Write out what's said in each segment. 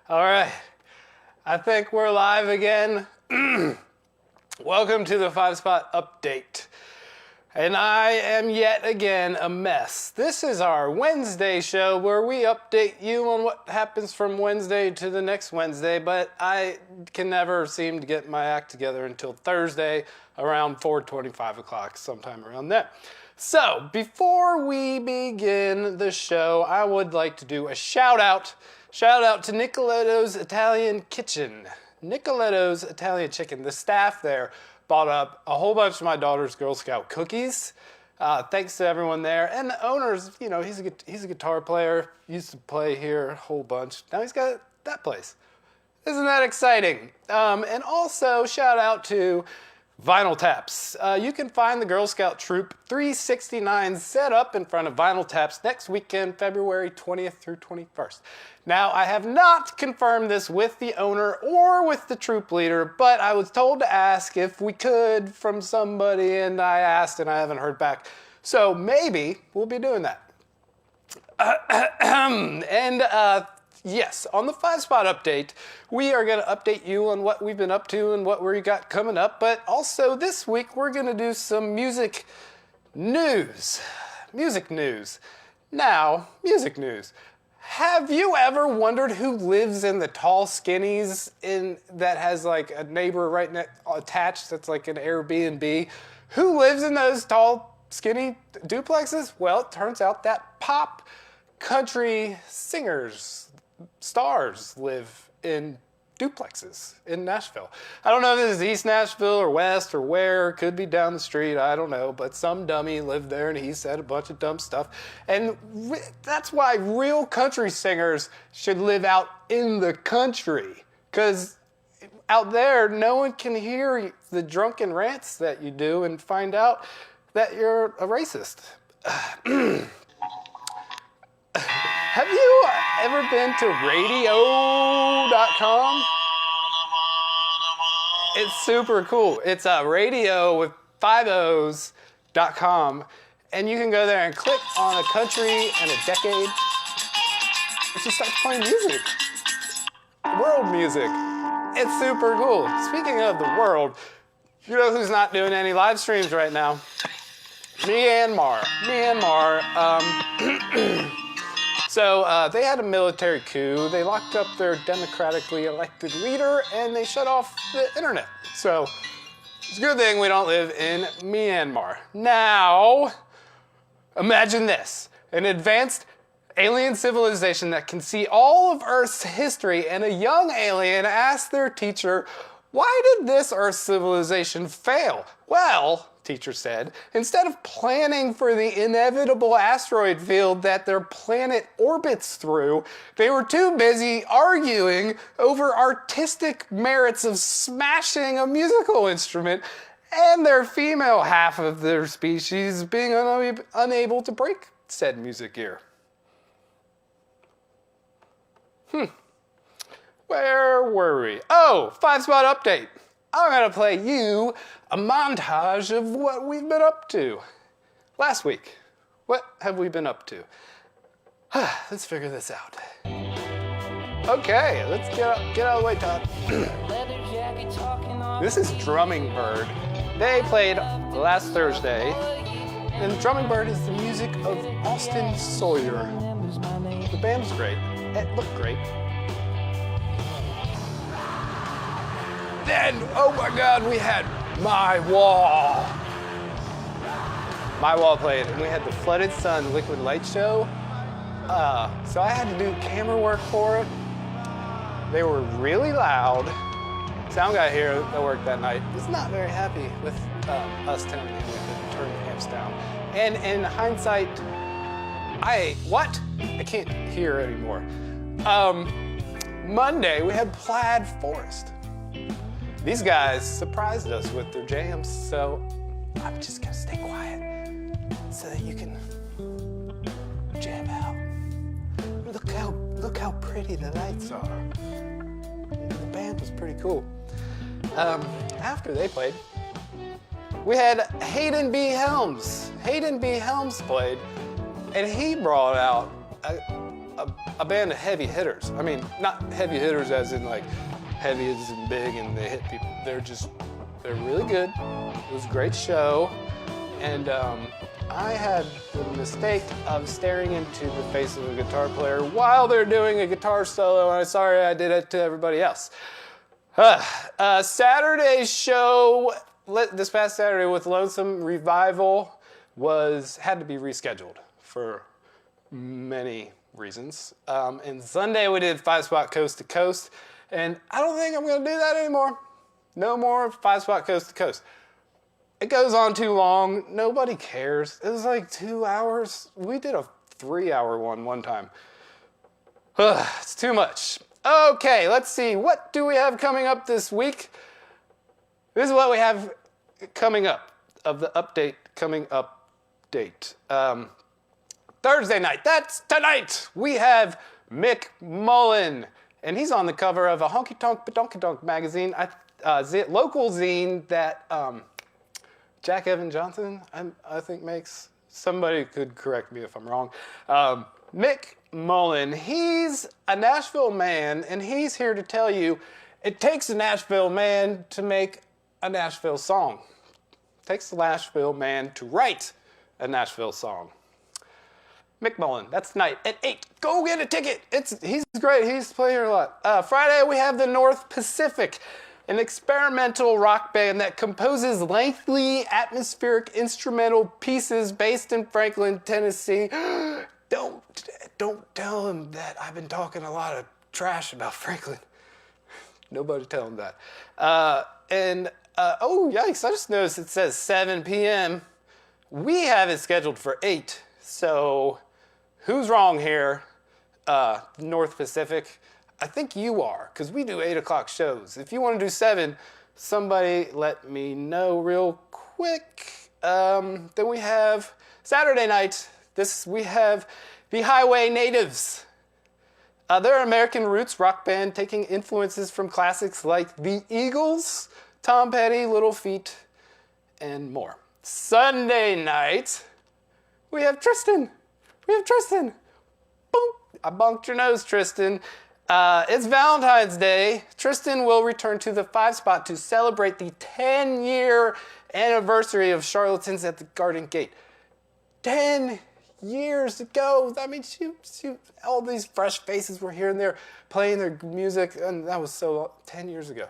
All right, I think we're live again. Welcome to the 5-Spot Update. And I am yet again a mess. This is our Wednesday show where we update you on what happens from Wednesday to the next Wednesday, but I can never seem to get my act together until Thursday around 4:25 o'clock, sometime around there. So, before we begin the show, I would like to do a shout out. Shout out to Nicoletto's Italian Kitchen. Nicoletto's Italian Chicken. The staff there bought up a whole bunch of my daughter's Girl Scout cookies. Thanks to everyone there. And the owner's, you know, he's a guitar player. Used to play here a whole bunch. Now he's got that place. Isn't that exciting? And also shout out to Vinyl Taps. You can find the Girl Scout Troop 369 set up in front of Vinyl Taps next weekend, February 20th through 21st. Now, I have not confirmed this with the owner or with the troop leader, but I was told to ask if we could from somebody, and I asked and I haven't heard back. So maybe we'll be doing that. Yes, on the 5-Spot Update, we are going to update you on what we've been up to and what we got coming up, but also this week we're going to do some music news. Music news. Now, music news. Have you ever wondered who lives in the tall skinnies that has like a neighbor right attached that's like an Airbnb? Who lives in those tall, skinny duplexes? Well, it turns out that pop country singers, stars live in duplexes in Nashville. I don't know if this is East Nashville or West or where. It could be down the street. I don't know. But some dummy lived there and he said a bunch of dumb stuff. And that's why real country singers should live out in the country. Because out there, no one can hear the drunken rants that you do and find out that you're a racist. Have you ever been to radio.com? It's super cool. It's a radio with 5 O's.com, and you can go there and click on a country and a decade. It just starts playing music. World music. It's super cool. Speaking of the world, you know who's not doing any live streams right now? Myanmar. So they had a military coup. They locked up their democratically elected leader and they shut off the internet. So it's a good thing we don't live in Myanmar. Now, imagine this. An advanced alien civilization that can see all of Earth's history, and a young alien asked their teacher, "Why did this Earth civilization fail?" "Well," teacher said, "instead of planning for the inevitable asteroid field that their planet orbits through, they were too busy arguing over artistic merits of smashing a musical instrument and their female half of their species being unable to break said music gear." Where were we? Oh, 5-Spot Update. I'm going to play you a montage of what we've been up to. Last week, what have we been up to? Let's figure this out. Okay, let's get out of the way, Todd. This is Drumming Bird. They played last Thursday, and Drumming Bird is the music of Austin Sawyer. The band's great. It looked great. Then, oh my God, we had My Wall. My Wall played, and we had the Flooded Sun Liquid Light Show. So I had to do camera work for it. They were really loud. Sound guy here that worked that night was not very happy with us telling him we couldn't turn the amps down. And in hindsight, I can't hear anymore. Monday, we had Plaid Forest. These guys surprised us with their jams, so I'm just gonna stay quiet so that you can jam out. Look how pretty the lights are. The band was pretty cool. After they played, we had Hayden B. Helms. Hayden B. Helms played, and he brought out a band of heavy hitters. I mean, not heavy hitters as in like heavy as in big and they hit people. They're really good. It was a great show. And I had the mistake of staring into the face of a guitar player while they're doing a guitar solo, and I'm sorry I did it to everybody else. Saturday's show, this past Saturday with Lonesome Revival, had to be rescheduled for many reasons. And Sunday we did 5-spot Coast to Coast, and I don't think I'm going to do that anymore. No more 5-spot Coast to Coast. It goes on too long. Nobody cares. It was like 2 hours. We did a 3-hour one time. It's too much. Okay, let's see. What do we have coming up this week? This is what we have coming up of the update coming up date. Thursday night, that's tonight, we have Mick Mullen. And he's on the cover of a Honky Tonk Badonky Donk magazine, local zine that Jack Evan Johnson, I think, makes. Somebody could correct me if I'm wrong. Mick Mullen, he's a Nashville man, and he's here to tell you it takes a Nashville man to make a Nashville song. It takes a Nashville man to write a Nashville song. Mick Mullen, that's tonight at 8. Go get a ticket. He's great. He's played here a lot. Friday, we have the North Pacific, an experimental rock band that composes lengthy, atmospheric instrumental pieces based in Franklin, Tennessee. Don't tell him that I've been talking a lot of trash about Franklin. Nobody tell him that. Oh, yikes, I just noticed it says 7 p.m. We have it scheduled for 8, so who's wrong here? North Pacific. I think you are, because we do 8 o'clock shows. If you want to do 7, somebody let me know real quick. Then we have Saturday night. We have the Highway Natives. They're an American roots rock band taking influences from classics like The Eagles, Tom Petty, Little Feat, and more. Sunday night, we have Tristan. Boom. I bunked your nose, Tristan. It's Valentine's Day. Tristan will return to the 5-spot to celebrate the 10-year anniversary of Charlatans at the Garden Gate. 10 years ago. I mean, shoot, all these fresh faces were here and there playing their music, and that was 10 years ago.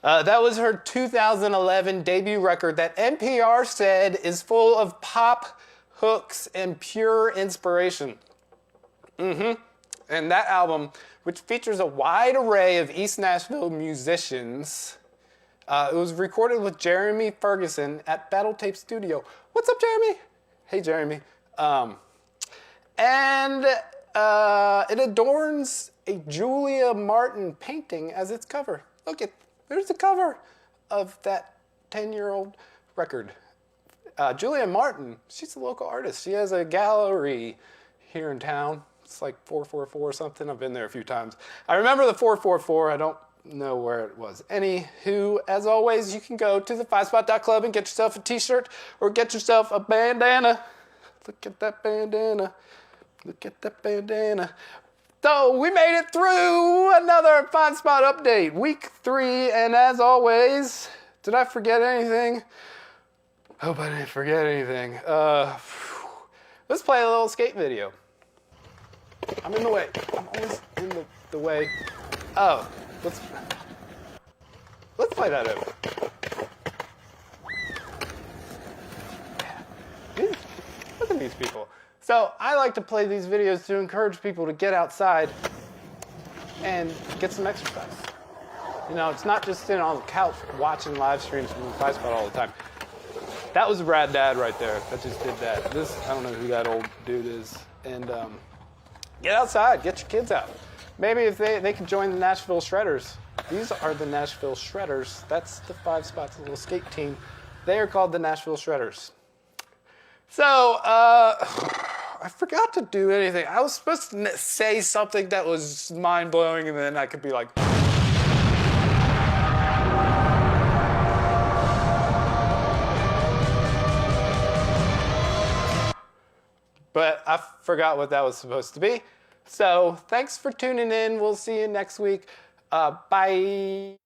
That was her 2011 debut record that NPR said is full of pop hooks and pure inspiration. And that album, which features a wide array of East Nashville musicians, it was recorded with Jeremy Ferguson at Battle Tape Studio. What's up, Jeremy? Hey, Jeremy. And it adorns a Julia Martin painting as its cover. There's the cover of that 10-year-old record. Julia Martin, she's a local artist. She has a gallery here in town. It's like 444 or something. I've been there a few times. I remember the 444. I don't know where it was. Anywho, as always, you can go to the 5spot.club and get yourself a t-shirt or get yourself a bandana. Look at that bandana. So we made it through another 5-spot update, week 3, and as always, did I forget anything? Hope I didn't forget anything. Let's play a little skate video. I'm in the way. I'm always in the way. Oh, let's play that over. Look at these people. So I like to play these videos to encourage people to get outside and get some exercise. You know, it's not just sitting on the couch watching live streams from the 5-spot all the time. That was Brad Dad right there that just did that. I don't know who that old dude is. And get outside, get your kids out. Maybe if they could join the Nashville Shredders. These are the Nashville Shredders. That's the 5-spot's little skate team. They are called the Nashville Shredders. So, I forgot to do anything. I was supposed to say something that was mind-blowing, and then I could be like... But I forgot what that was supposed to be. So thanks for tuning in. We'll see you next week. Bye.